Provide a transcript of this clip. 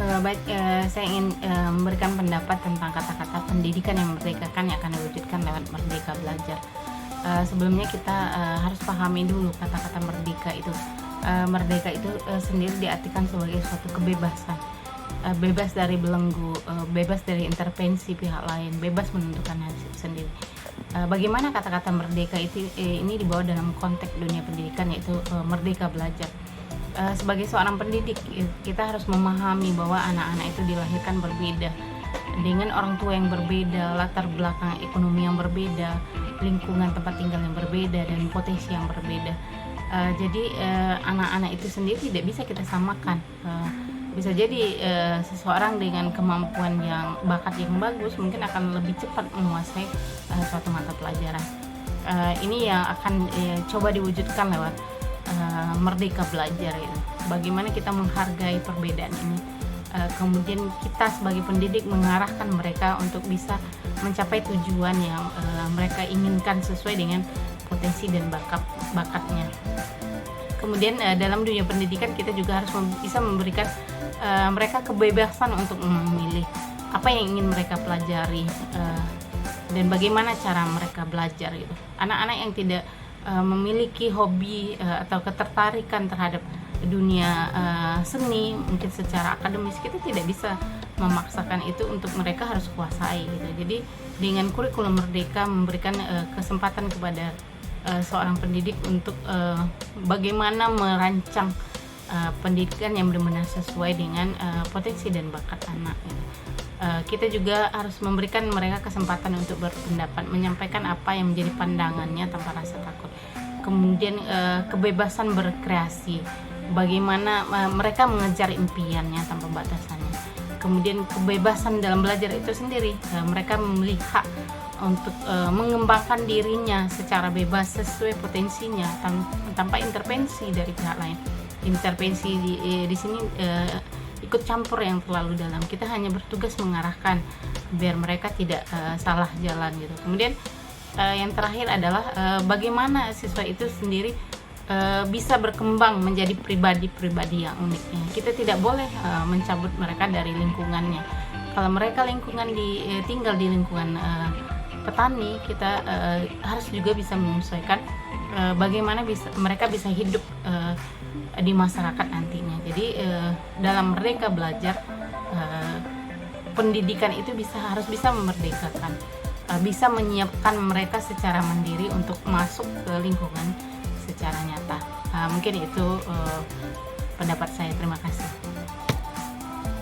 Baik, saya ingin memberikan pendapat tentang kata-kata pendidikan yang memerdekakan yang akan diwujudkan lewat Merdeka Belajar. Sebelumnya kita harus pahami dulu kata-kata merdeka itu. Merdeka itu sendiri diartikan sebagai suatu kebebasan, bebas dari belenggu, bebas dari intervensi pihak lain, bebas menentukan hasil sendiri. Bagaimana kata-kata merdeka itu ini dibawa dalam konteks dunia pendidikan, yaitu merdeka belajar. Sebagai seorang pendidik, kita harus memahami bahwa anak-anak itu dilahirkan berbeda, dengan orang tua yang berbeda, latar belakang ekonomi yang berbeda, lingkungan tempat tinggal yang berbeda, dan potensi yang berbeda. Jadi anak-anak itu sendiri tidak bisa kita samakan. Bisa jadi seseorang dengan kemampuan yang bakat yang bagus mungkin akan lebih cepat menguasai suatu mata pelajaran. Ini yang akan coba diwujudkan lewat merdeka belajar itu. Bagaimana kita menghargai perbedaan ini, kemudian kita sebagai pendidik mengarahkan mereka untuk bisa mencapai tujuan yang mereka inginkan sesuai dengan potensi dan bakatnya. Kemudian dalam dunia pendidikan kita juga harus bisa memberikan mereka kebebasan untuk memilih apa yang ingin mereka pelajari dan bagaimana cara mereka belajar gitu. Anak-anak yang tidak memiliki hobi atau ketertarikan terhadap dunia seni, mungkin secara akademis kita tidak bisa memaksakan itu untuk mereka harus kuasai gitu. Jadi dengan kurikulum merdeka memberikan kesempatan kepada seorang pendidik untuk bagaimana merancang pendidikan yang benar-benar sesuai dengan potensi dan bakat anak gitu. Kita juga harus memberikan mereka kesempatan untuk berpendapat, menyampaikan apa yang menjadi pandangannya tanpa rasa takut. Kemudian kebebasan berkreasi, bagaimana mereka mengejar impiannya tanpa batasannya. Kemudian kebebasan dalam belajar itu sendiri, mereka memiliki hak untuk mengembangkan dirinya secara bebas sesuai potensinya tanpa intervensi dari pihak lain. Intervensi di sini ikut campur yang terlalu dalam. Kita hanya bertugas mengarahkan biar mereka tidak salah jalan gitu. Kemudian yang terakhir adalah bagaimana siswa itu sendiri bisa berkembang menjadi pribadi-pribadi yang unik. Kita tidak boleh mencabut mereka dari lingkungannya. Kalau mereka tinggal di lingkungan petani, kita harus juga bisa menyesuaikan bagaimana mereka bisa hidup di masyarakat nantinya. Jadi dalam merdeka belajar, pendidikan itu harus bisa memerdekakan, bisa menyiapkan mereka secara mandiri untuk masuk ke lingkungan secara nyata. Mungkin itu pendapat saya. Terima kasih.